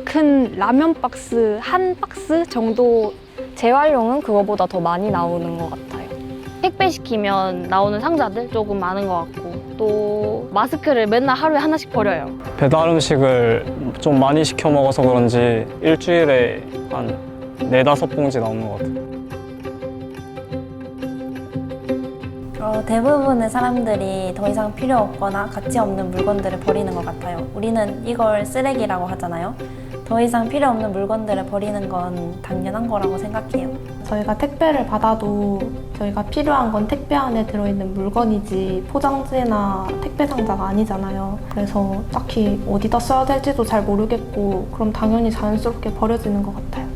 큰 라면 박스 한 박스 정도. 재활용은 그거보다 더 많이 나오는 것 같아요. 택배 시키면 나오는 상자들 조금 많은 것 같고, 또 마스크를 맨날 하루에 하나씩 버려요. 배달 음식을 좀 많이 시켜 먹어서 그런지 일주일에 한 4~5봉지 나오는 것 같아요. 대부분의 사람들이 더 이상 필요 없거나 가치 없는 물건들을 버리는 것 같아요. 우리는 이걸 쓰레기라고 하잖아요. 더 이상 필요 없는 물건들을 버리는 건 당연한 거라고 생각해요. 저희가 택배를 받아도 저희가 필요한 건 택배 안에 들어있는 물건이지 포장지나 택배 상자가 아니잖아요. 그래서 딱히 어디다 써야 될지도 잘 모르겠고 그럼 당연히 자연스럽게 버려지는 것 같아요.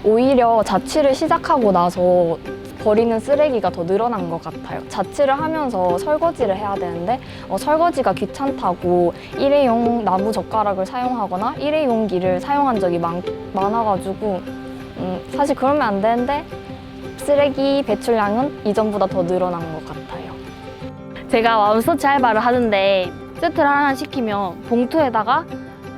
오히려 자취를 시작하고 나서 버리는 쓰레기가 더 늘어난 것 같아요. 자취를 하면서 설거지를 해야 되는데 설거지가 귀찮다고 일회용 나무 젓가락을 사용하거나 일회용기를 사용한 적이 많아가지고 사실 그러면 안 되는데 쓰레기 배출량은 이전보다 더 늘어난 것 같아요. 제가 맘스터치 알바를 하는데 세트를 하나 시키면 봉투에다가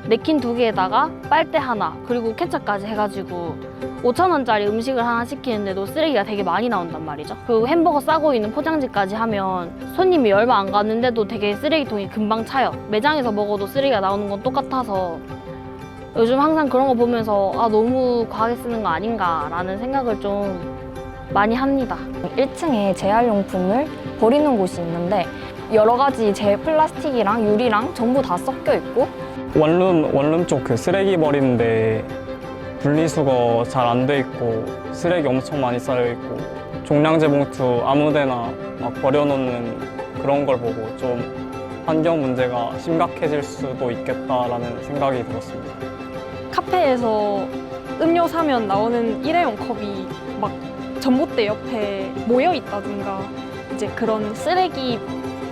냅킨 2개에다가 빨대 하나 그리고 케첩까지 해가지고 5,000원짜리 음식을 하나 시키는데도 쓰레기가 되게 많이 나온단 말이죠. 그리고 햄버거 싸고 있는 포장지까지 하면 손님이 얼마 안 갔는데도 되게 쓰레기통이 금방 차요. 매장에서 먹어도 쓰레기가 나오는 건 똑같아서 요즘 항상 그런 거 보면서 너무 과하게 쓰는 거 아닌가라는 생각을 좀 많이 합니다. 1층에 재활용품을 버리는 곳이 있는데 여러 가지 플라스틱이랑 유리랑 전부 다 섞여 있고 원룸 쪽 그 쓰레기 버리는데 분리수거 잘 안 돼 있고 쓰레기 엄청 많이 쌓여 있고 종량제 봉투 아무데나 막 버려놓는 그런 걸 보고 좀 환경 문제가 심각해질 수도 있겠다라는 생각이 들었습니다. 카페에서 음료 사면 나오는 일회용 컵이 막 전봇대 옆에 모여 있다든가 이제 그런 쓰레기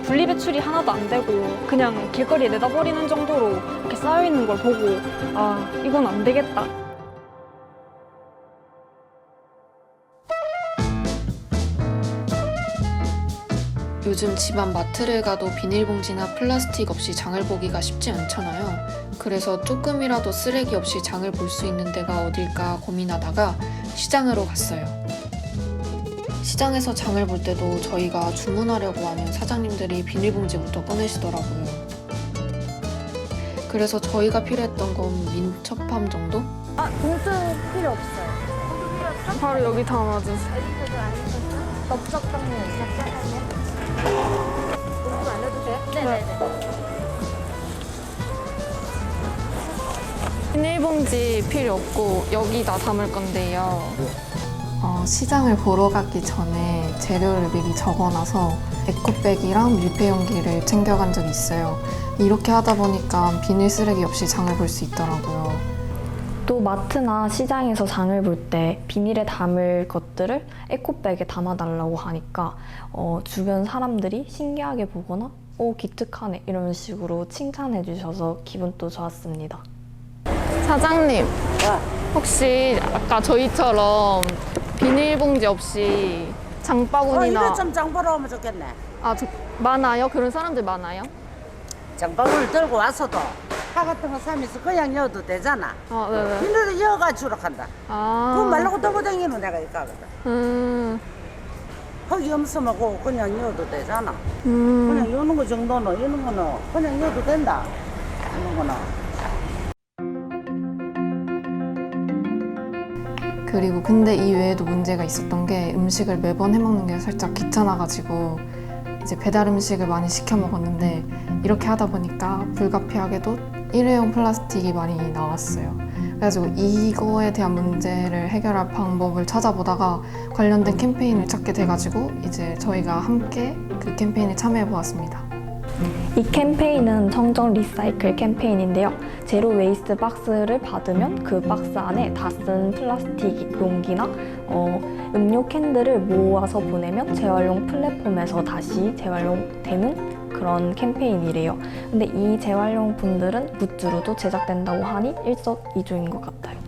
분리 배출이 하나도 안 되고 그냥 길거리에 내다 버리는 정도로 이렇게 쌓여 있는 걸 보고 이건 안 되겠다. 요즘 집안 마트를 가도 비닐봉지나 플라스틱 없이 장을 보기가 쉽지 않잖아요. 그래서 조금이라도 쓰레기 없이 장을 볼 수 있는 데가 어딜까 고민하다가 시장으로 갔어요. 시장에서 장을 볼 때도 저희가 주문하려고 하면 사장님들이 비닐봉지부터 꺼내시더라고요. 그래서 저희가 필요했던 건 민첩함 정도? 봉투 필요 없어요. 바로 여기 담아주세요. 넓적당면 봉투 안 해도 돼요? 네네네. 비닐봉지 필요 없고 여기다 담을 건데요. 시장을 보러 가기 전에 재료를 미리 적어놔서 에코백이랑 밀폐용기를 챙겨간 적이 있어요. 이렇게 하다 보니까 비닐 쓰레기 없이 장을 볼 수 있더라고요. 또 마트나 시장에서 장을 볼 때 비닐에 담을 것들을 에코백에 담아달라고 하니까 주변 사람들이 신기하게 보거나 기특하네 이런 식으로 칭찬해 주셔서 기분도 좋았습니다. 사장님, 혹시 아까 저희처럼 비닐봉지 없이 장바구니나 이거 좀 장보러 오면 좋겠네. 많아요? 그런 사람들 많아요? 장바구니를 들고 와서도 파 같은 거 사면서 그냥 넣어도 되잖아. 네네. 비닐을 이어가지고 한다. 그거 말라고 들고 다니는 내가 있거든. 흙이 없으면 그거 그냥 넣어도 되잖아. 그냥 이런 거 정도는 이런 거는 그냥 넣어도 된다. 이런 거는. 그리고 근데 이 외에도 문제가 있었던 게 음식을 매번 해먹는 게 살짝 귀찮아가지고 이제 배달 음식을 많이 시켜 먹었는데 이렇게 하다 보니까 불가피하게도 일회용 플라스틱이 많이 나왔어요. 그래가지고 이거에 대한 문제를 해결할 방법을 찾아보다가 관련된 캠페인을 찾게 돼가지고 이제 저희가 함께 그 캠페인에 참여해 보았습니다. 이 캠페인은 청정 리사이클 캠페인인데요. 제로 웨이스트 박스를 받으면 그 박스 안에 다 쓴 플라스틱 용기나 음료 캔들을 모아서 보내면 재활용 플랫폼에서 다시 재활용되는 그런 캠페인이래요. 근데 이 재활용품들은 굿즈로도 제작된다고 하니 일석이조인 것 같아요.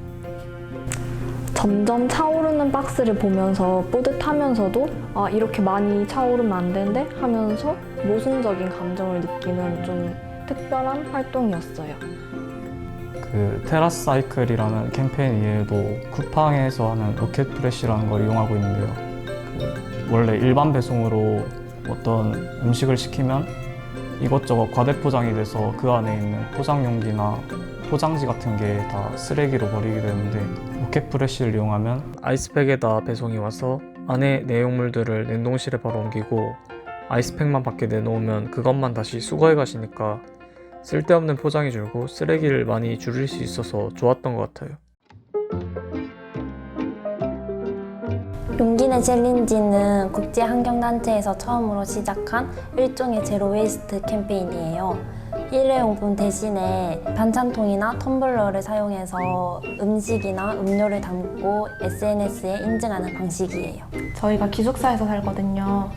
점점 차오르는 박스를 보면서 뿌듯하면서도 이렇게 많이 차오르면 안 되는데 하면서 모순적인 감정을 느끼는 좀 특별한 활동이었어요. 그 테라스 사이클이라는 캠페인 이외에도 쿠팡에서 하는 로켓 프레시라는 걸 이용하고 있는데요. 원래 일반 배송으로 어떤 음식을 시키면 이것저것 과대포장이 돼서 그 안에 있는 포장 용기나 포장지 같은 게 다 쓰레기로 버리게 되는데, 로켓 프레시를 이용하면 아이스팩에다 배송이 와서 안에 내용물들을 냉동실에 바로 옮기고 아이스팩만 밖에 내놓으면 그것만 다시 수거해 가시니까 쓸데없는 포장이 줄고 쓰레기를 많이 줄일 수 있어서 좋았던 것 같아요. 용기내 챌린지는 국제환경단체에서 처음으로 시작한 일종의 제로 웨이스트 캠페인이에요. 일회용품 대신에 반찬통이나 텀블러를 사용해서 음식이나 음료를 담고 SNS에 인증하는 방식이에요. 저희가 기숙사에서 살거든요.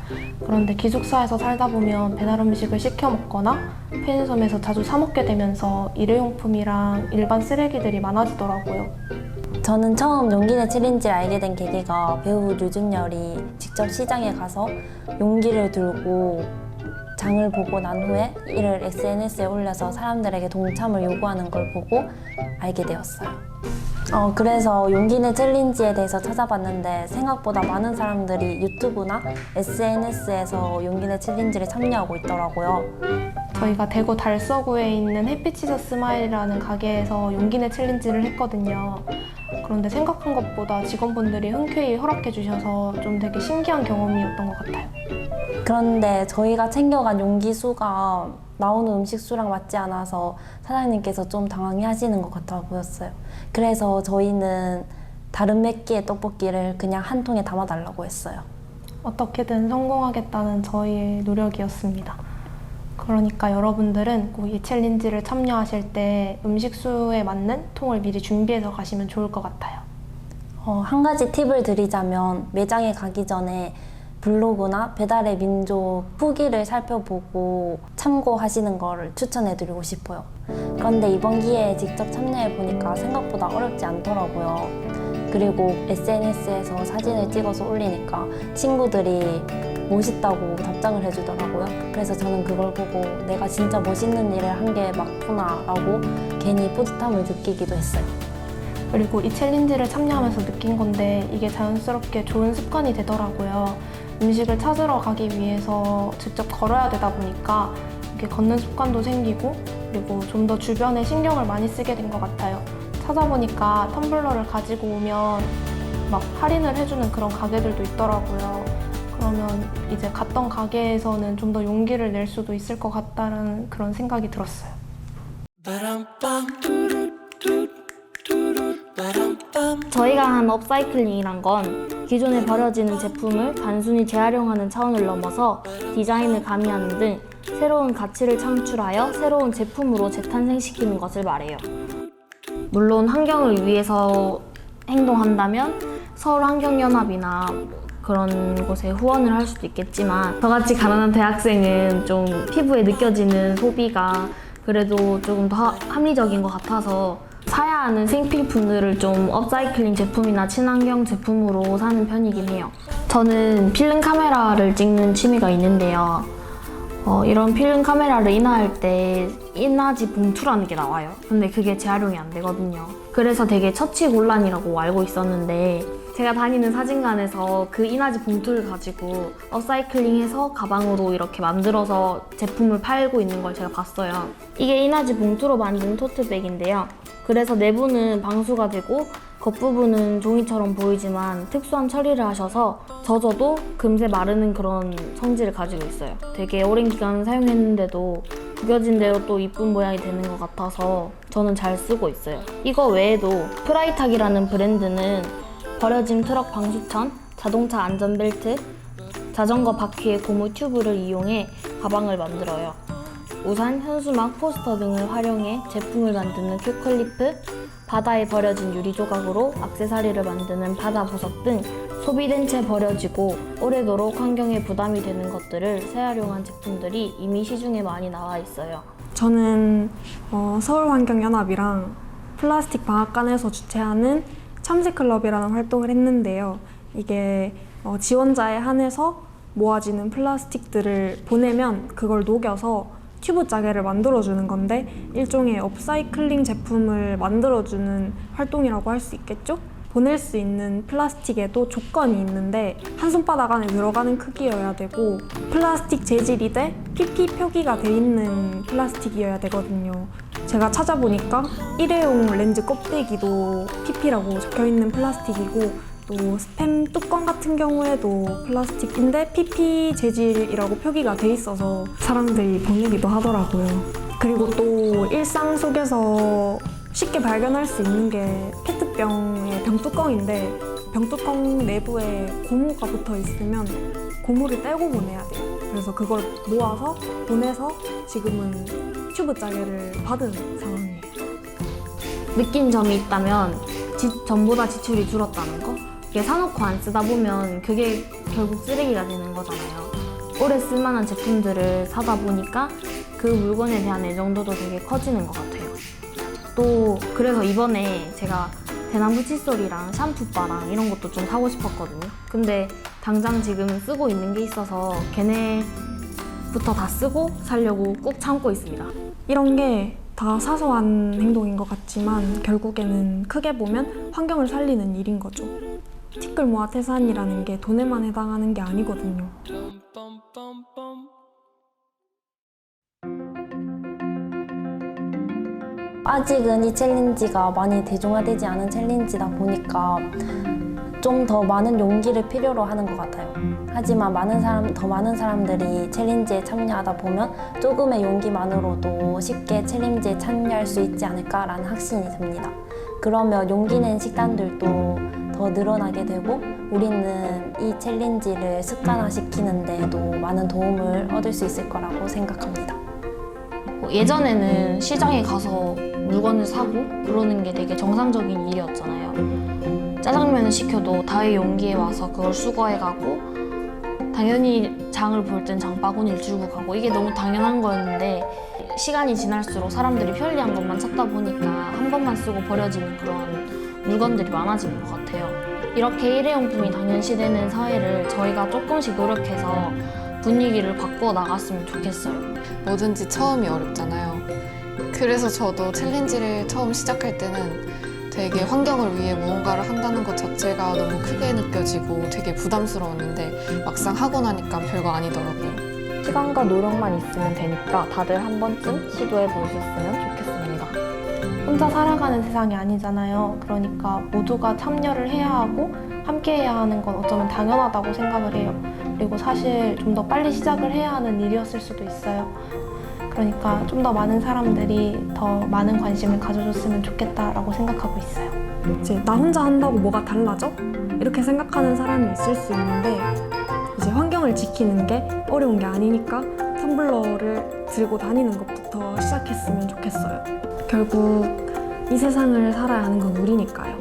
그런데 기숙사에서 살다 보면 배달 음식을 시켜 먹거나 편의점에서 자주 사 먹게 되면서 일회용품이랑 일반 쓰레기들이 많아지더라고요. 저는 처음 용기내 챌린지를 알게 된 계기가 배우 류준열이 직접 시장에 가서 용기를 들고 장을 보고 난 후에 이를 SNS에 올려서 사람들에게 동참을 요구하는 걸 보고 알게 되었어요. 그래서 용기내 챌린지에 대해서 찾아봤는데 생각보다 많은 사람들이 유튜브나 SNS에서 용기내 챌린지를 참여하고 있더라고요. 저희가 대구 달서구에 있는 해피치즈 스마일이라는 가게에서 용기내 챌린지를 했거든요. 그런데 생각한 것보다 직원분들이 흔쾌히 허락해 주셔서 좀 되게 신기한 경험이었던 것 같아요. 그런데 저희가 챙겨간 용기 수가 나오는 음식 수랑 맞지 않아서 사장님께서 좀 당황해 하시는 것 같아 보였어요. 그래서 저희는 다른 몇 개의 떡볶이를 그냥 한 통에 담아달라고 했어요. 어떻게든 성공하겠다는 저희의 노력이었습니다. 그러니까 여러분들은 꼭 이 챌린지를 참여하실 때 음식 수에 맞는 통을 미리 준비해서 가시면 좋을 것 같아요. 한 가지 팁을 드리자면 매장에 가기 전에 블로그나 배달의 민족 후기를 살펴보고 참고하시는 거를 추천해드리고 싶어요. 그런데 이번 기회에 직접 참여해보니까 생각보다 어렵지 않더라고요. 그리고 SNS에서 사진을 찍어서 올리니까 친구들이 멋있다고 답장을 해주더라고요. 그래서 저는 그걸 보고 내가 진짜 멋있는 일을 한 게 맞구나 라고 괜히 뿌듯함을 느끼기도 했어요. 그리고 이 챌린지를 참여하면서 느낀 건데 이게 자연스럽게 좋은 습관이 되더라고요. 음식을 찾으러 가기 위해서 직접 걸어야 되다 보니까 이렇게 걷는 습관도 생기고 그리고 좀 더 주변에 신경을 많이 쓰게 된 것 같아요. 찾아보니까 텀블러를 가지고 오면 막 할인을 해주는 그런 가게들도 있더라고요. 그러면 이제 갔던 가게에서는 좀 더 용기를 낼 수도 있을 것 같다는 그런 생각이 들었어요. 저희가 한 업사이클링이란 건 기존에 버려지는 제품을 단순히 재활용하는 차원을 넘어서 디자인을 가미하는 등 새로운 가치를 창출하여 새로운 제품으로 재탄생시키는 것을 말해요. 물론 환경을 위해서 행동한다면 서울환경연합이나 그런 곳에 후원을 할 수도 있겠지만 저같이 가난한 대학생은 좀 피부에 느껴지는 소비가 그래도 조금 더 합리적인 것 같아서 사야 하는 생필품들을 좀 업사이클링 제품이나 친환경 제품으로 사는 편이긴 해요. 저는 필름 카메라를 찍는 취미가 있는데요. 이런 필름 카메라를 인화할 때 인화지 봉투라는 게 나와요. 근데 그게 재활용이 안 되거든요. 그래서 되게 처치곤란이라고 알고 있었는데 제가 다니는 사진관에서 그 인화지 봉투를 가지고 업사이클링해서 가방으로 이렇게 만들어서 제품을 팔고 있는 걸 제가 봤어요. 이게 인화지 봉투로 만든 토트백인데요. 그래서 내부는 방수가 되고 겉부분은 종이처럼 보이지만 특수한 처리를 하셔서 젖어도 금세 마르는 그런 성질을 가지고 있어요. 되게 오랜 기간 사용했는데도 구겨진 대로 또 이쁜 모양이 되는 것 같아서 저는 잘 쓰고 있어요. 이거 외에도 프라이탁이라는 브랜드는 버려진 트럭 방수천, 자동차 안전벨트, 자전거 바퀴의 고무 튜브를 이용해 가방을 만들어요. 우산, 현수막, 포스터 등을 활용해 제품을 만드는 큐클리프, 바다에 버려진 유리 조각으로 액세서리를 만드는 바다 보석 등 소비된 채 버려지고 오래도록 환경에 부담이 되는 것들을 재활용한 제품들이 이미 시중에 많이 나와 있어요. 저는 서울환경연합이랑 플라스틱 방앗간에서 주최하는 참새클럽이라는 활동을 했는데요. 이게 지원자에 한해서 모아지는 플라스틱들을 보내면 그걸 녹여서 튜브 짜개를 만들어주는 건데 일종의 업사이클링 제품을 만들어주는 활동이라고 할 수 있겠죠? 보낼 수 있는 플라스틱에도 조건이 있는데 한 손바닥 안에 들어가는 크기여야 되고 플라스틱 재질이 돼 PP 표기가 돼 있는 플라스틱이어야 되거든요. 제가 찾아보니까 일회용 렌즈 껍데기도 PP라고 적혀있는 플라스틱이고 또 스팸 뚜껑 같은 경우에도 플라스틱인데 PP 재질이라고 표기가 돼 있어서 사람들이 보내기도 하더라고요. 그리고 또 일상 속에서 쉽게 발견할 수 있는 게 페트병의 병뚜껑인데 병뚜껑 내부에 고무가 붙어 있으면 고무를 떼고 보내야 돼요. 그래서 그걸 모아서 보내서 지금은 튜브 짜개를 받은 상황이에요. 느낀 점이 있다면 전보다 지출이 줄었다는 거? 이게 사놓고 안 쓰다 보면 그게 결국 쓰레기가 되는 거잖아요. 오래 쓸만한 제품들을 사다 보니까 그 물건에 대한 애정도도 되게 커지는 것 같아요. 또 그래서 이번에 제가 대나무 칫솔이랑 샴푸바랑 이런 것도 좀 사고 싶었거든요. 근데 당장 지금 쓰고 있는 게 있어서 걔네부터 다 쓰고 살려고 꾹 참고 있습니다. 이런 게 다 사소한 행동인 것 같지만 결국에는 크게 보면 환경을 살리는 일인 거죠. 티끌 모아 태산이라는 게 돈에만 해당하는 게 아니거든요. 아직은 이 챌린지가 많이 대중화되지 않은 챌린지다 보니까 좀 더 많은 용기를 필요로 하는 것 같아요. 하지만 더 많은 사람들이 챌린지에 참여하다 보면 조금의 용기만으로도 쉽게 챌린지에 참여할 수 있지 않을까라는 확신이 듭니다. 그러면 용기 낸 식단들도 더 늘어나게 되고 우리는 이 챌린지를 습관화시키는 데에도 많은 도움을 얻을 수 있을 거라고 생각합니다. 예전에는 시장에 가서 물건을 사고 그러는 게 되게 정상적인 일이었잖아요. 짜장면을 시켜도 다의 용기에 와서 그걸 수거해가고 당연히 장을 볼 땐 장바구니를 들고 가고 이게 너무 당연한 거였는데 시간이 지날수록 사람들이 편리한 것만 찾다 보니까 한 번만 쓰고 버려지는 그런 물건들이 많아지는 것 같아요. 이렇게 일회용품이 당연시되는 사회를 저희가 조금씩 노력해서 분위기를 바꾸어 나갔으면 좋겠어요. 뭐든지 처음이 어렵잖아요. 그래서 저도 챌린지를 처음 시작할 때는 되게 환경을 위해 무언가를 한다는 것 자체가 너무 크게 느껴지고 되게 부담스러웠는데 막상 하고 나니까 별거 아니더라고요. 시간과 노력만 있으면 되니까 다들 한 번쯤 시도해 보셨으면 좋겠습니다. 혼자 살아가는 세상이 아니잖아요. 그러니까 모두가 참여를 해야 하고 함께 해야 하는 건 어쩌면 당연하다고 생각을 해요. 그리고 사실 좀 더 빨리 시작을 해야 하는 일이었을 수도 있어요. 그러니까 좀 더 많은 사람들이 더 많은 관심을 가져줬으면 좋겠다라고 생각하고 있어요. 이제 나 혼자 한다고 뭐가 달라져? 이렇게 생각하는 사람이 있을 수 있는데 이제 환경을 지키는 게 어려운 게 아니니까 텀블러를 들고 다니는 것부터 시작했으면 좋겠어요. 결국 이 세상을 살아야 하는 건 우리니까요.